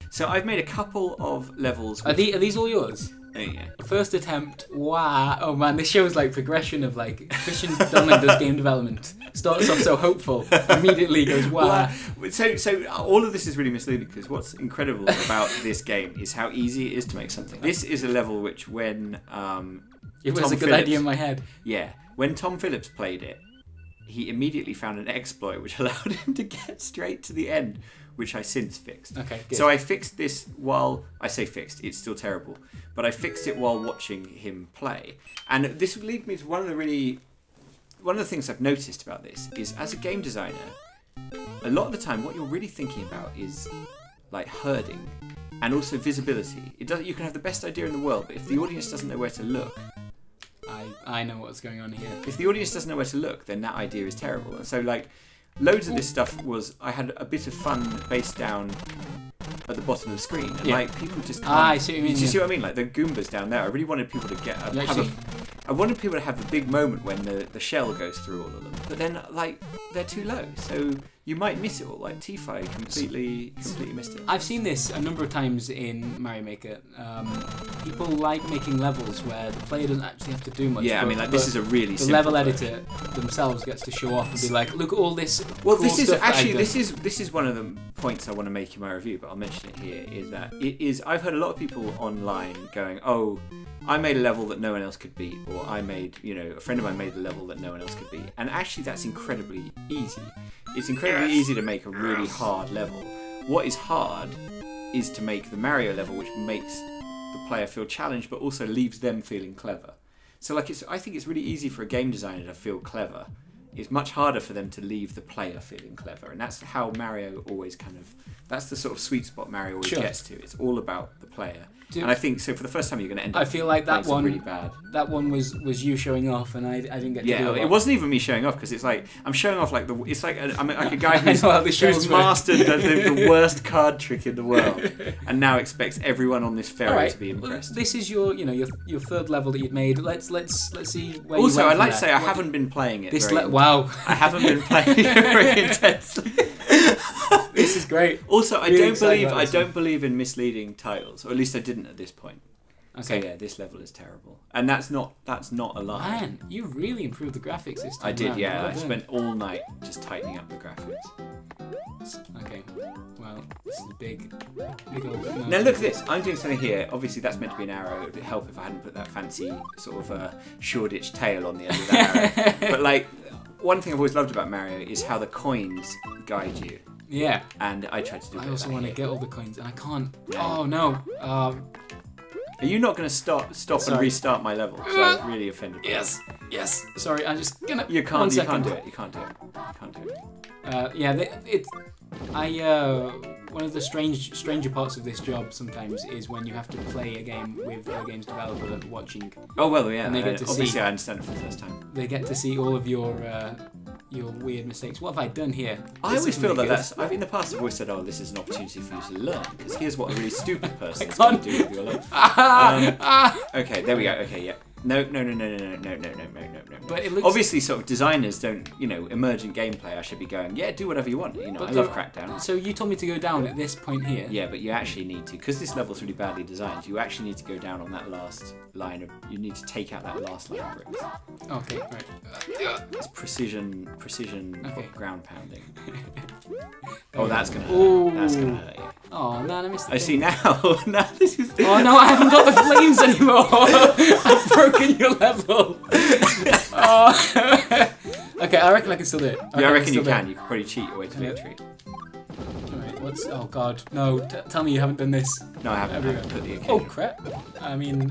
So I've made a couple of levels. Are these all yours? Yeah. First attempt, wow. Oh man, this shows like progression of like Christian Donlan does game development. Starts off so hopeful, immediately goes wow. So all of this is really misleading because what's incredible about this game is how easy it is to make something. This is a level which when it was a good idea in my head. Yeah, when Tom Phillips played it, he immediately found an exploit which allowed him to get straight to the end, which I since fixed. Okay, good. So I fixed this while... I say fixed, it's still terrible. But I fixed it while watching him play. And this would lead me to one of the things I've noticed about this is as a game designer, a lot of the time what you're really thinking about is like herding and also visibility. You can have the best idea in the world, but if the audience doesn't know where to look... I know what's going on here. If the audience doesn't know where to look, then that idea is terrible. And so like... Loads of this stuff was... I had a bit of fun based down at the bottom of the screen. And like, people just can't... I see what you mean. Do you see what I mean? Like, the Goombas down there, I really wanted people to get... I wanted people to have a big moment when the shell goes through all of them. But then, like, they're too low. So you might miss it all. Like, T-Fi completely missed it. I've seen this a number of times in Mario Maker. People like making levels where the player doesn't actually have to do much. Yeah, I mean, like, this is a really simple level editor themselves gets to show off and be like, look at all this. Well, cool this is stuff actually this is one of the points I want to make in my review, but I'll mention it here. Is that it is? I've heard a lot of people online going, "Oh, I made a level that no one else could beat," or "I made, a friend of mine made a level that no one else could beat." And actually, that's incredibly easy. It's incredibly easy to make a really hard level. What is hard is to make the Mario level, which makes the player feel challenged, but also leaves them feeling clever. So, like, I think it's really easy for a game designer to feel clever. It's much harder for them to leave the player feeling clever, and that's how Mario always that's the sort of sweet spot Mario always gets to. It's all about the player. And I think so. For the first time, you're going to end up. I feel like that one really bad. That one was you showing off, and I didn't get to do it. It wasn't even me showing off because it's like I'm showing off like it's like I'm like a guy who's mastered the worst card trick in the world, and now expects everyone on this ferry to be impressed. Well, this is your third level that you'd made. Let's see where. Also, you went I'd like to say I haven't been playing it. Wow, I haven't been playing it very intensely. This is great. Also, I don't believe in misleading titles, or at least I didn't at this point. Okay. So yeah, this level is terrible, and that's not a lie. Man, you really improved the graphics this time. I did, yeah. I spent all night just tightening up the graphics. Okay, well, this is a big old... Now look at this. I'm doing something here. Obviously, that's meant to be an arrow. It would help if I hadn't put that fancy sort of Shoreditch tail on the end of that arrow. But like, one thing I've always loved about Mario is how the coins guide you. Yeah. And I tried to do that. I also want to get all the coins, and I can't. Yeah. Oh no. Are you not going to stop and restart my level? So I was really offended. Yes. Sorry, I'm just gonna. You can't do it. You can't do it. One of the stranger parts of this job sometimes is when you have to play a game with a game's developer watching. Oh well, yeah. And they get to obviously, I understand it for the first time. They get to see all of your weird mistakes. What have I done here? I always feel that in the past I've always said, "Oh, this is an opportunity for you to learn," because here's what a really stupid person is going to do with your life. Okay, there we go. Okay, yeah. No. But it looks... Obviously, sort of designers don't, emergent gameplay. I should be going, yeah, do whatever you want. I love Crackdown. So you told me to go down at this point here. Yeah, but you actually need to, because this level's really badly designed. You actually need to go down on that last line you need to take out that last line of bricks. Okay, right. It's precision ground pounding. Oh, that's gonna hurt you. Oh man, I missed. I see now. Now this is. Oh no, I haven't got the flames anymore. I've broken your level. Oh. Okay, I reckon I can still do it. I reckon you can. You can probably cheat your way to victory. Alright, what's... Oh god, no, tell me you haven't done this. No, I haven't. Put the oh crap. I mean,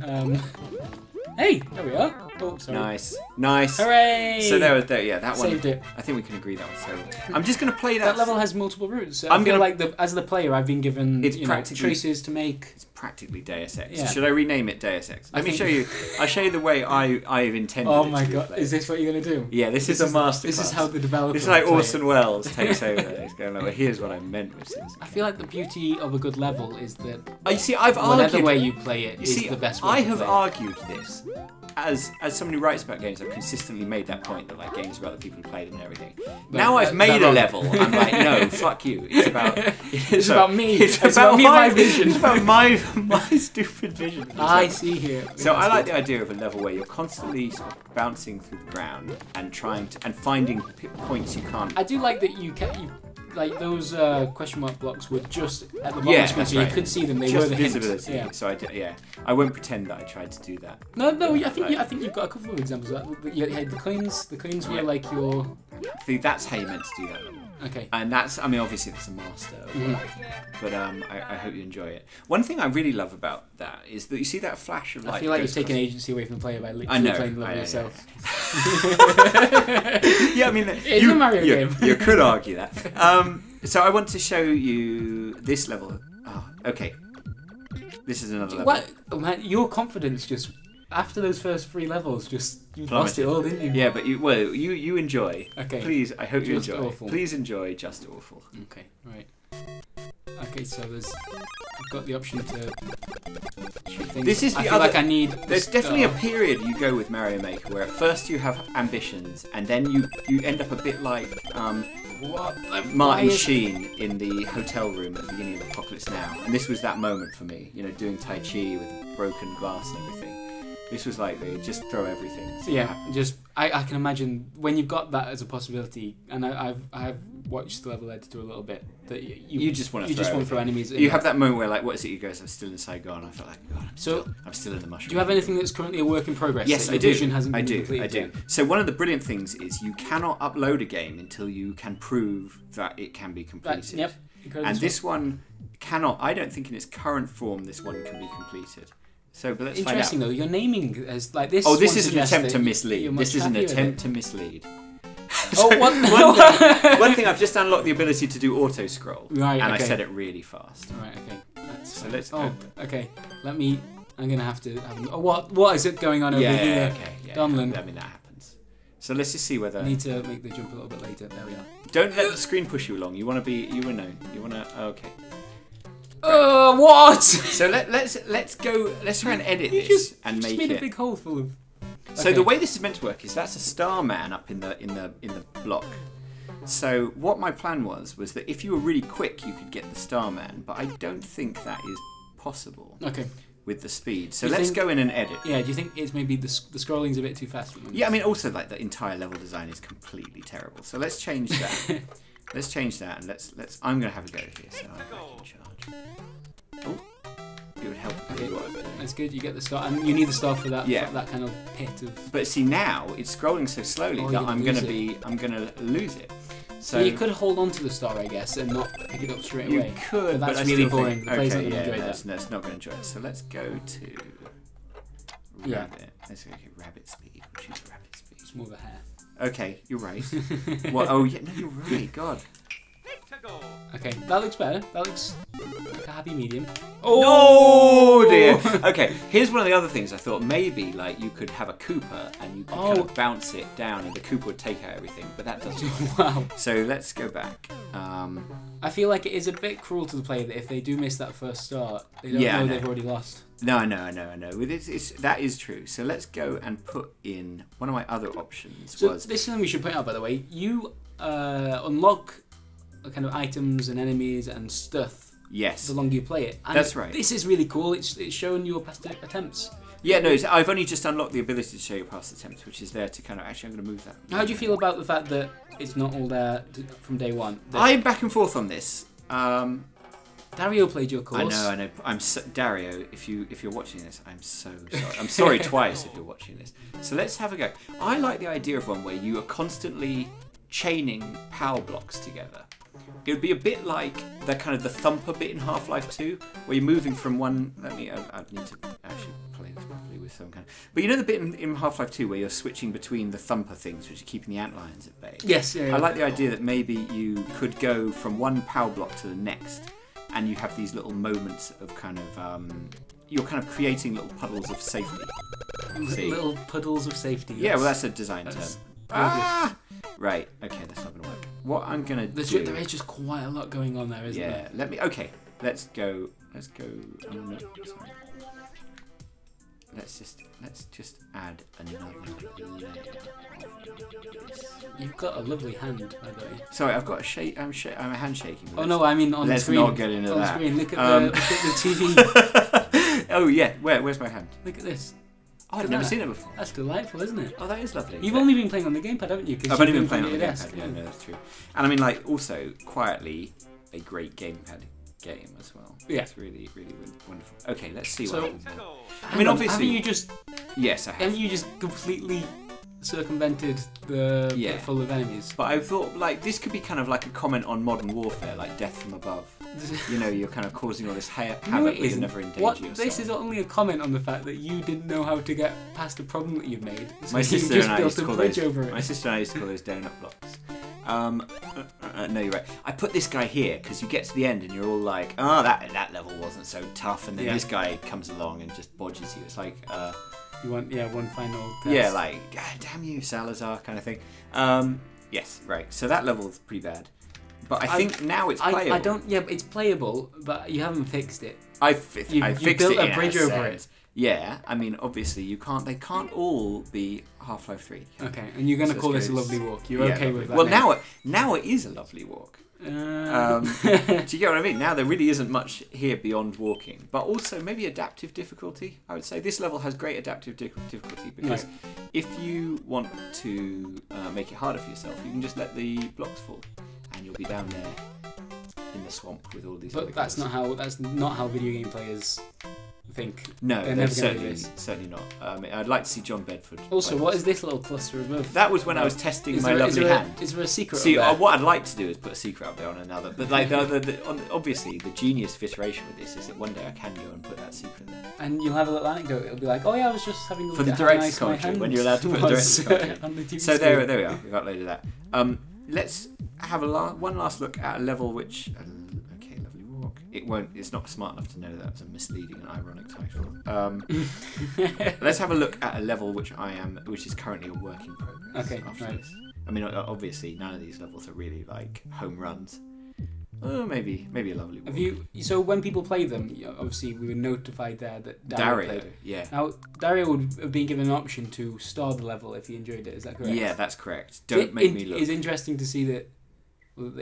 hey, there we are. Oh, sorry. Nice. Hooray! So there, yeah, that one. Saved it. I think we can agree that one's terrible. I'm just going to play that. That level has multiple routes. So I feel like as the player, I've been given choices to make. It's practically Deus Ex. Yeah. Should I rename it Deus Ex? Let me show you. I'll show you the way I've intended it. Oh my god, is this what you're going to do? Yeah, this is a masterclass. This is how the developer. This is like Orson Welles takes over. He's going like, well, here's what I meant with this. I feel like the beauty of a good level is that. You see, I've argued. Whatever way you play it is the best way. I have argued this as someone who writes about games, I've consistently made that point that like games are about the people who played them and everything. But Now I've made a level. I'm like, no, fuck you. It's about me. It's about me and my vision. It's about my stupid vision. I see here. So I like the idea of a level where you're constantly sort of bouncing through the ground and trying to finding points you can't. I do like that you like those question mark blocks were just at the bottom Yeah, of the screen, that's so you right. could see them. They Just were the hints. visibility. Yeah. So I won't pretend that I tried to do that. No, I think you've got a couple of examples of that. You had the coins. The coins were like your. See, that's how you meant to do that level. Okay. And that's, I mean, obviously that's a master, but I hope you enjoy it. One thing I really love about that is that you see that flash of light. I feel like you've taken agency away from the player by I know, playing the level I know, yourself. Yeah, I mean, It's a Mario game. You could argue that. So I want to show you this level. Oh, okay. This is another level. What? Oh, man, your confidence just after those first 3 levels, just you lost it all, didn't you? Yeah, but you enjoy. Okay. Please, I hope you Just enjoy. Awful. Please enjoy Just Awful. Okay, right. Okay, so I've got the option to shoot things. This is the I feel other. like I need. There's definitely a period you go with Mario Maker where at first you have ambitions and then you end up a bit like Martin Sheen in the hotel room at the beginning of Apocalypse Now, and this was that moment for me. You know, doing Tai Chi with broken glass and everything. This was like they just throw everything. So Yeah, just I can imagine when you've got that as a possibility, and I've watched the level editor a little bit. That you just want to throw enemies. You have that moment where like, what is it? You guys, I'm still in Saigon. I felt like, God, So I'm still in the mushroom. do you have anything that's currently a work in progress? Yes, that I your do. vision hasn't been I do. completed yet? So one of the brilliant things is you cannot upload a game until you can prove that it can be completed. Yep. And this one cannot. I don't think in its current form this one can be completed. So, but let's find out. Interesting though, your naming as like this. Oh, this one is an suggests attempt to that mislead. you're This much is an happier with attempt it. to mislead. Oh, what? One thing I've just unlocked the ability to do auto scroll, Right, and I okay. said it really fast. Right. Okay. So let's. Oh, okay. Let me. I'm gonna have to. Oh, what is it going on over here? Okay. Yeah. Donlan. I mean that happens. So let's just see whether. I need to make the jump a little bit later. There we are. Don't let the screen push you along. You want to be. You will know. You want to. Okay. What? So let's go. Let's try and edit You this just and make made it. a big hole full of. So Okay. the way this is meant to work is that's a Starman up in the block. So what my plan was that if you were really quick, you could get the Starman, but I don't think that is possible Okay. with the speed. So You let's think- go in and edit. Yeah. Do you think it's maybe the scrolling's a bit too fast? Yeah, I mean also like the entire level design is completely terrible. So let's change that. Let's change that and let's. I'm gonna have a go here. So I'm back in charge. Oh, it would help. Okay. You are, but- That's good. You get the star, and you need the star for that. Yeah. For that kind of pit of. But see now it's scrolling so slowly Oh, that you're I'm gonna gonna lose it. So you could hold on to the star, I guess, and not pick it up straight You away. could, but that's I really still boring. think- The player's not okay, going to yeah, enjoy that's, that. that's not going to enjoy it. So let's go to Yeah. rabbit. Let's go get rabbit speed. We'll choose rabbit speed. It's more of a hair. Okay, you're right. What? Oh yeah, no, you're right. God. Okay, that looks better. That looks like a happy medium. Oh dear. Okay, here's one of the other things I thought maybe like you could have a Koopa and you could kind of bounce it down and the Koopa would take out everything, but that doesn't. Wow. So let's go back. I feel like it is a bit cruel to the player that if they do miss that first start, they don't Yeah, I know know. they've already lost. No, I know. That is true. So let's go and put in one of my other options. So was this is something we should point out, by the way. You unlock kind of items and enemies and stuff yes. the longer you play it. And That's right. This is really cool. It's showing your past attempts. Yeah, no, I've only just unlocked the ability to show you past attempts, which is there to kind of... Actually, I'm going to move that. How do you feel about the fact that it's not all there from day one? That I'm back and forth on this. Dario played your course. I know. I'm so, Dario, if you're watching this, I'm so sorry. I'm sorry twice if you're watching this. So let's have a go. I like the idea of one where you are constantly chaining power blocks together. It would be a bit like the kind of the thumper bit in Half-Life 2, where you're moving from one... I need to actually play this properly with some kind of... But you know the bit in Half-Life 2 where you're switching between the thumper things, which are keeping the antlions at bay? Yes, yeah. I like the idea that maybe you could go from one power block to the next, and you have these little moments of kind of... you're kind of creating little puddles of safety. See? Little puddles of safety. Yeah, well, that's a design term. Ah! Right, okay, that's not going to work. What I'm going to do... There is just quite a lot going on there, isn't there? Yeah, let me... Okay, let's go... Let's go... Oh, no, sorry. let's just add another layer of this. You've got a lovely hand, by the way. Sorry, I've got I'm a hand shaking. Oh no, I mean on the screen. Let's not get into on that. The screen. Look at the TV. Oh yeah, where's my hand? Look at this. Oh, I've never seen it before. That's delightful, isn't it? Oh, that is lovely. You've only been playing on the gamepad, haven't you? I've only been playing on the gamepad. Yeah, no, that's true. And I mean, like, also quietly, a great gamepad game as well. Yeah, it's really, really wonderful. Okay, let's see what happens. I mean, obviously, haven't you just? Yes, I have. Haven't you just completely circumvented the pit full of enemies? But I thought, like, this could be kind of like a comment on modern warfare, like death from above. You know, you're kind of causing all this havoc, but you're never in danger. This is only a comment on the fact that you didn't know how to get past a problem that you've made. So my sister and I used to call those. Over it. My sister and I used to call those donut blocks. No, you're right. I put this guy here because you get to the end and you're all like, oh, that level wasn't so tough, and then this guy comes along and just bodges you. It's like, you want one final test. Yeah, like, damn you, Salazar, kind of thing. Yes, right. So that level's pretty bad. But I think now it's playable. I don't. Yeah, it's playable, but you haven't fixed it. I fixed you built a bridge over it. Yeah, I mean, obviously you can't. They can't all be Half-Life 3. Okay, and you're going to call this a lovely walk. You're okay with that? Well, now it is a lovely walk. Do you get what I mean? Now there really isn't much here beyond walking, but also maybe adaptive difficulty. I would say this level has great adaptive difficulty because if you want to make it harder for yourself, you can just let the blocks fall, and you'll be down there in the swamp with all these. But that's not how video game players think. No, they're certainly not. I'd like to see John Bedford. Also, what is this little cluster above? That was when I was testing my lovely hand. Is there a secret? See, what I'd like to do is put a secret up there on another. But like obviously, the genius of iteration with this is that one day I can go and put that secret there. And you'll have a little anecdote. It'll be like, oh yeah, I was just having a look for the director's commentary when you're allowed to put a director's commentary on the TV So screen. there we are. We've uploaded that. Let's have one last look at a level which. It's not smart enough to know that it's a misleading and ironic title. Let's have a look at a level which is currently a work in progress. Okay, right. This. I mean, obviously, none of these levels are really like home runs. Maybe a lovely walk. So when people play them, obviously we were notified there that Dario played. Yeah. Now Dario would have been given an option to star the level if he enjoyed it. Is that correct? Yeah, that's correct. Don't make me look. It's interesting to see that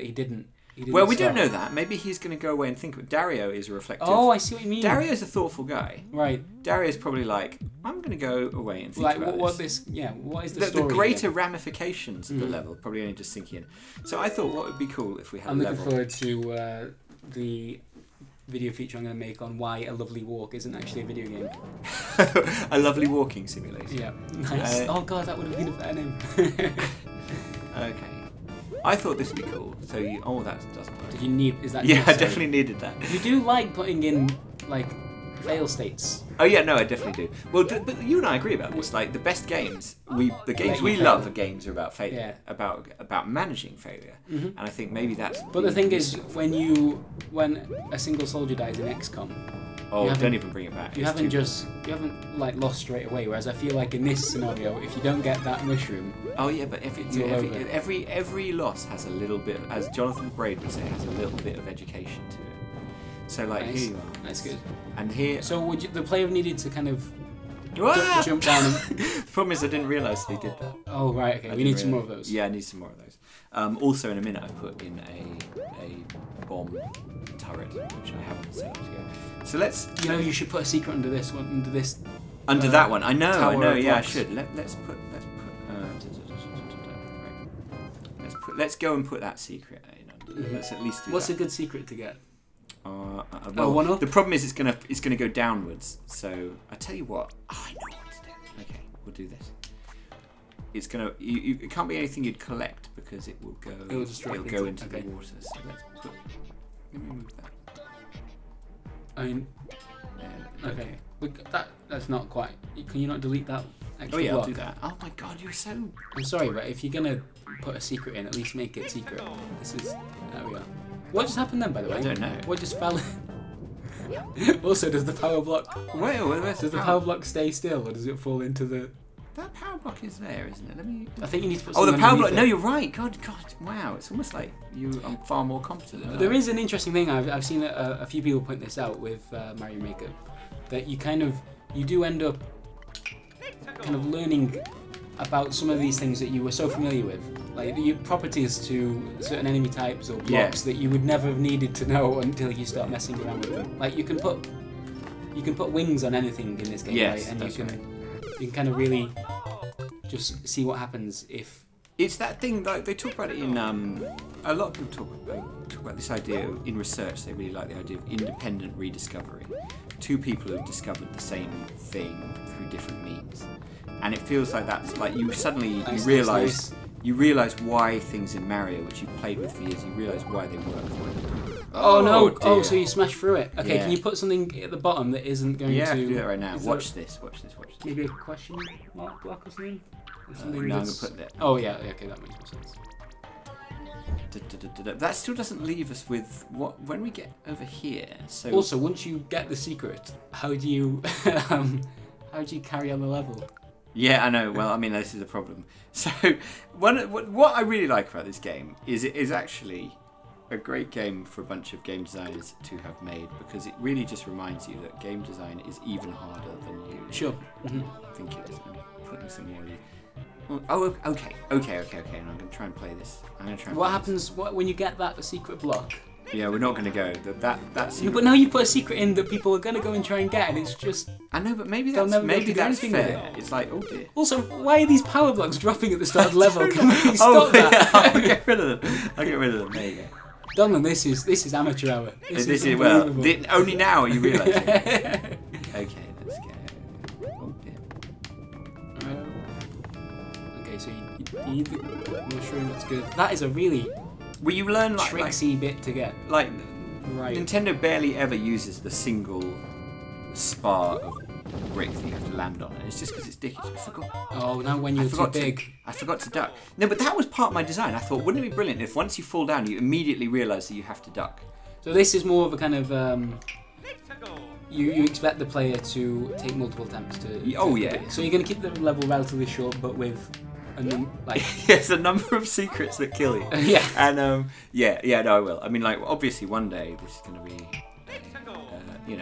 he didn't. Well, we don't know that. Maybe he's going to go away and think of it. Dario is a reflective. Oh, I see what you mean. Dario's a thoughtful guy. Right. Dario's probably like, I'm going to go away and think about this. What is the story? The greater ramifications of the level, probably only just sinking in. So I thought what would be cool if we had a level. I'm looking forward to the video feature I'm going to make on why a lovely walk isn't actually a video game. A lovely walking simulator. Yeah. Nice. Oh god, that would have been a fair name. Okay. I thought this would be cool. So that doesn't work. Did you need? Is that? Yeah, necessary? I definitely needed that. You do like putting in like fail states. Oh yeah, no, I definitely do. Well, but you and I agree about this. Like the best games, the games we love are games about failure, about managing failure, and I think maybe that's. But the thing is, when a single soldier dies in XCOM. Oh, don't even bring it back. You haven't like lost straight away. Whereas I feel like in this scenario, if you don't get that mushroom. Oh yeah, but every loss has a little bit, as Jonathan Braid would say, has a little bit of education to it. So like nice. Here you are. That's good. And here. So the player needed to kind of jump down. The problem is I didn't realise they did that. Oh right, okay. We need some more of those. Yeah, I need some more of those. Also, in a minute, I put in a bomb turret, which I haven't set up to go. So let's. You should put a secret under this one. Under that one. I know. Yeah, I should. Let's go and put that secret in. Let's at least do What's that. a good secret to get? One up? The problem is it's gonna go downwards. So I tell you what. Oh, I know what to do. Okay, we'll do this. It's gonna. It can't be anything you'd collect because it will go. It'll go into the water. So let me move that. I mean, okay. That's not quite. Can you not delete that extra block? I'll do that. Oh my god, you're so. I'm sorry, but if you're gonna put a secret in, at least make it secret. There we are. What just happened then, by the way? I don't know. What just fell in? Also, does the power block? Does the power block stay still, or does it fall into the? That power block is there, isn't it? I think you need to put. The power block. No, you're right. God, wow! It's almost like I'm far more competent. There is an interesting thing. I've seen a few people point this out with Mario Maker, that you do end up kind of learning about some of these things that you were so familiar with, like the properties to certain enemy types or blocks that you would never have needed to know until you start messing around with them. Like you can put wings on anything in this game, right? And you can kind of really just see what happens if. It's that thing, like they talk about it in a lot of people talk about this idea in research. They really like the idea of independent rediscovery. Two people have discovered the same thing through different means, and it feels like that's like you suddenly you realise why things in Mario, which you've played with for years, you realise why they work. Oh no! Dear. Oh, so you smash through it. Okay, can you put something at the bottom that isn't going to? Yeah, I can do that right now. Watch this. Maybe a question mark block or something. No, I'm gonna put that. Oh yeah, okay, that makes more sense. That still doesn't leave us with what when we get over here. So also, once you get the secret, how do you carry on the level? Yeah, I know. Well, I mean, this is a problem. So, what I really like about this game is it is actually a great game for a bunch of game designers to have made, because it really just reminds you that game design is even harder than you think it is. I'm putting some more. Oh, okay. And I'm going to try and play this. What happens when you get that secret block? Yeah, we're not going to go. That's. But now you put a secret in that people are going to go and try and get, and it's just. I know, but maybe that's fair. It's like, oh dear. Also, why are these power blocks dropping at the start of the level? Can we stop that? Yeah, I'll get rid of them. There you go. Donlan, this is amateur hour. This is only now are you realising. Okay, let's go. Oh dear. Okay, so you need the mushroom. That's good. That is a really. Well, you learn tricksy bit to get. Like, right. Nintendo barely ever uses the single spar of brick that you have to land on, and it's just because it's dickish. I forgot. Oh, now when you're too big. I forgot to duck. No, but that was part of my design. I thought, wouldn't it be brilliant if once you fall down, you immediately realise that you have to duck. So this is more of a kind of you expect the player to take multiple attempts to. Oh yeah. So you're going to keep the level relatively short, but with. And then, yes, a number of secrets that kill you. Yeah. And no, I will. I mean, like, obviously, one day this is going to be, an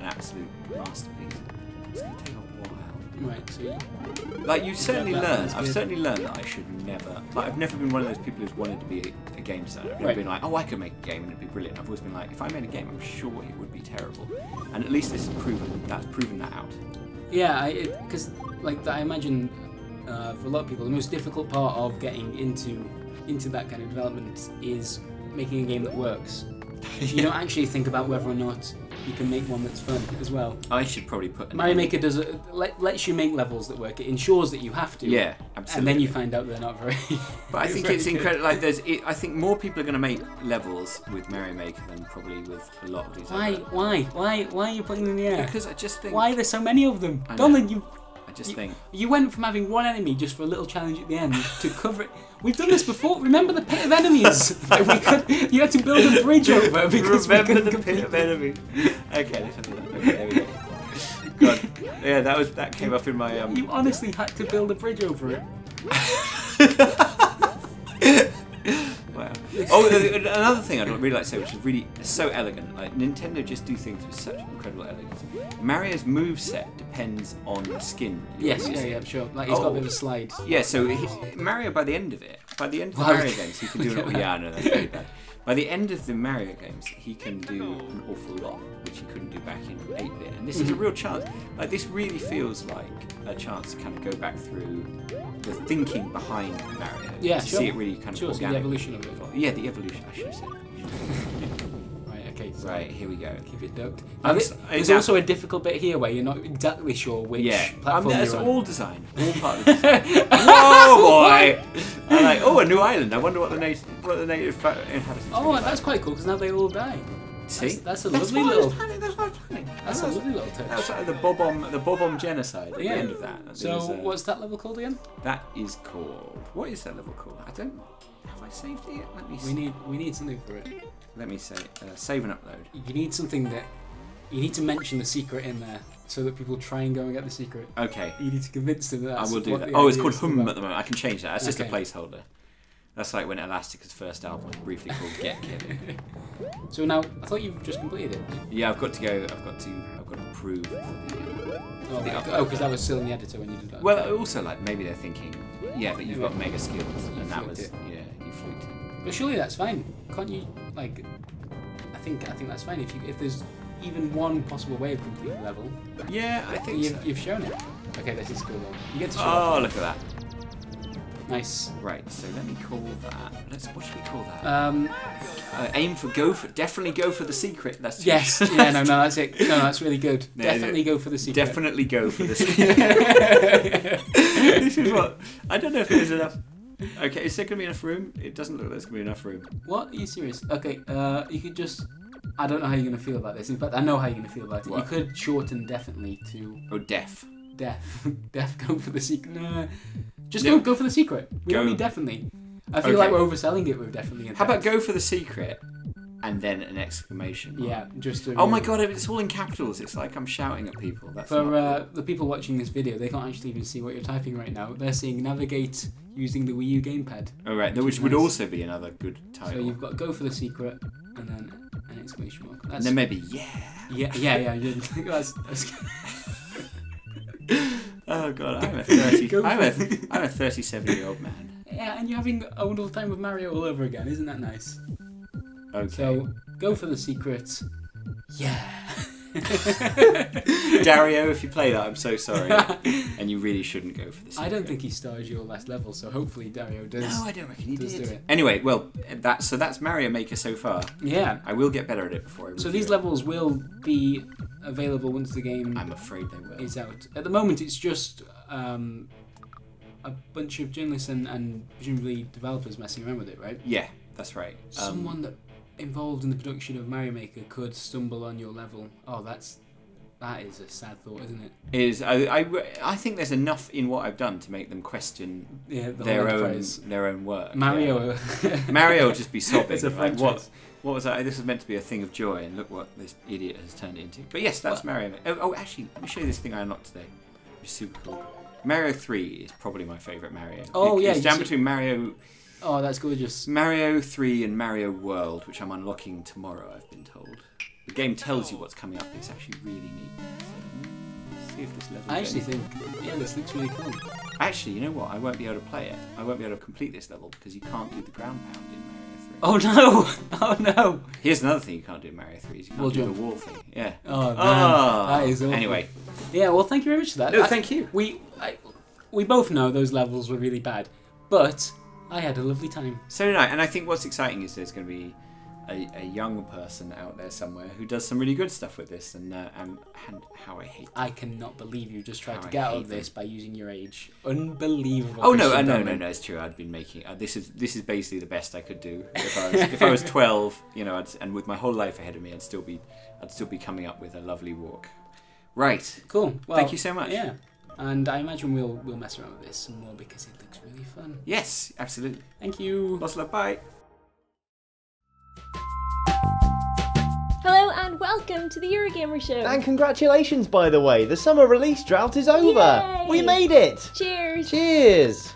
absolute masterpiece. It's going to take a while. Right. So. Like certainly learn. I've certainly learned that I should never. Like, I've never been one of those people who's wanted to be a game designer. I've never been like, oh, I could make a game and it'd be brilliant. I've always been like, if I made a game, I'm sure it would be terrible. And at least this has proven that out. Yeah, because I imagine. For a lot of people, the most difficult part of getting into that kind of development is making a game that works. You don't actually think about whether or not you can make one that's fun as well. I should probably put. Mario Maker lets you make levels that work. It ensures that you have to. Yeah, absolutely. And then you find out they're not very. But I think it's incredible. Like I think more people are going to make levels with Mario Maker than probably with a lot of these. Why are you putting them in the air? Because I just think. Why are there so many of them? Donlan, you went from having one enemy just for a little challenge at the end to cover it. We've done this before. Remember the pit of enemies? You had to build a bridge over because remember the pit of enemies. Okay, let's have a look. Okay, there we go. God, yeah, that came up in my. You honestly had to build a bridge over it. Wow. Oh, another thing I'd really like to say, which is really so elegant. Like Nintendo just do things with such incredible elegance. Mario's moveset depends on the skin. Yes, yeah, sure. Like he's got a bit of a slide. Yeah, so Mario by the end of the Mario games, he can do an. Yeah, I know that's very bad. By the end of the Mario games, he can do an awful lot, which he couldn't do back in 8-bit. And this is a real chance. Like this really feels like a chance to kind of go back through the thinking behind Mario. Yeah, to see it really kind of organic. The evolution of it. Yeah, the evolution. I should have said. Right. Okay. So right. Here we go. Keep it ducked. There's also a difficult bit here where you're not exactly sure which platform you're on. That's all design. All part of the design. Whoa, boy! I'm like, a new island. I wonder what the native inhabitants. Oh, that's quite cool because now they all die. See, that's a lovely little. That's what I was planning. That's a lovely little touch. That was like the Bob-omb genocide at the end of that. So what's that level called again? That is called. What is that level called? I don't. Have I saved it yet? Let me see. We need something for it. Let me say save and upload. You need something that you need to mention the secret in there so that people try and go and get the secret. Okay. You need to convince them that. I will do that. Oh, it's called Hum at the moment. I can change that. That's just a placeholder. That's like when Elastica's first album was briefly called Get Kevin. So now, I thought you've just completed it. Yeah, I've got to go. I've got to improve. Because that was still in the editor when you did that. Well, also like maybe they're thinking, yeah, but you've got mega skills, and that was you fluked it. But surely that's fine, can't you? Like, I think that's fine if there's even one possible way of completing the level. Yeah, I think you've shown it. Okay, this is cool though. You get to show Oh, look at that. Nice. Right, so let me call that. What should we call that? Definitely go for the secret. That's yes. Yeah, no, that's it. No, that's really good. Definitely go for the secret. Definitely go for the secret. This is what I don't know if there's enough. Okay, is there gonna be enough room? It doesn't look like there's gonna be enough room. What? Are you serious? Okay, you could just. I don't know how you're gonna feel about this. In fact, I know how you're gonna feel about it. What? You could shorten definitely to. Oh, deaf. Go for the secret. No. Just go for the secret. We don't need definitely. I feel like we're overselling it with definitely. How about go for the secret and then an exclamation mark? Yeah, just. Oh my god, it's all in capitals. It's like I'm shouting at people. That's for the people watching this video, they can't actually even see what you're typing right now. They're seeing navigate using the Wii U gamepad. Oh right, which would also be another good title. So you've got go for the secret and then an exclamation mark. And then maybe yeah. That's Oh god, I'm a 37-year-old man. Yeah, and you're having a wonderful time with Mario all over again, isn't that nice? Okay. So go for the secret. Yeah. Dario, if you play that, I'm so sorry, and you really shouldn't go for the secret. I don't think he stars your last level, so hopefully Dario does. No, I don't reckon he does. Do it. Anyway, well, that's Mario Maker so far. Yeah. I will get better at it before I review So these levels will be available once the game. I'm afraid they will. Is out. At the moment, it's just a bunch of journalists and presumably developers messing around with it, right? Yeah, that's right. Someone that involved in the production of Mario Maker could stumble on your level. Oh, that is a sad thought, isn't it? It is. I think there's enough in what I've done to make them question their own work. Mario, Mario will just be sobbing. It's a like, what was that? This was meant to be a thing of joy, and look what this idiot has turned it into. But yes, that's Mario. Oh, actually, let me show you this thing I unlocked today, which is super cool. Mario 3 is probably my favourite Mario. Oh yeah, it's down between Mario. Oh, that's gorgeous. Mario 3 and Mario World, which I'm unlocking tomorrow, I've been told. The game tells you what's coming up. It's actually really neat. So, let's see if this level. I actually think, this looks really cool. Actually, you know what? I won't be able to play it. I won't be able to complete this level because you can't do the ground pound in Mario 3. Oh no! Oh no! Here's another thing you can't do in Mario 3 is you can't do the wall thing. Yeah. Oh man, that is awful. Anyway. Yeah, well, thank you very much for that. No, thank you. We both know those levels were really bad, but I had a lovely time. So did I, and I think what's exciting is there's going to be a young person out there somewhere who does some really good stuff with this, and how I hate. I cannot believe you just tried to get out of this by using your age. Unbelievable. Oh no, it's true. I'd been making this is basically the best I could do. If I was 12, and with my whole life ahead of me, I'd still be coming up with a lovely walk. Right. Cool. Well, thank you so much. Yeah. And I imagine we'll mess around with this some more because it looks really fun. Yes, absolutely. Thank you. Lots of love. Bye. Hello and welcome to the Eurogamer show. And congratulations, by the way. The summer release drought is over. Yay! We made it. Cheers. Cheers.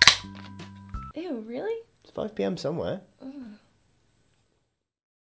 Ew, really? It's 5 PM somewhere. Ugh.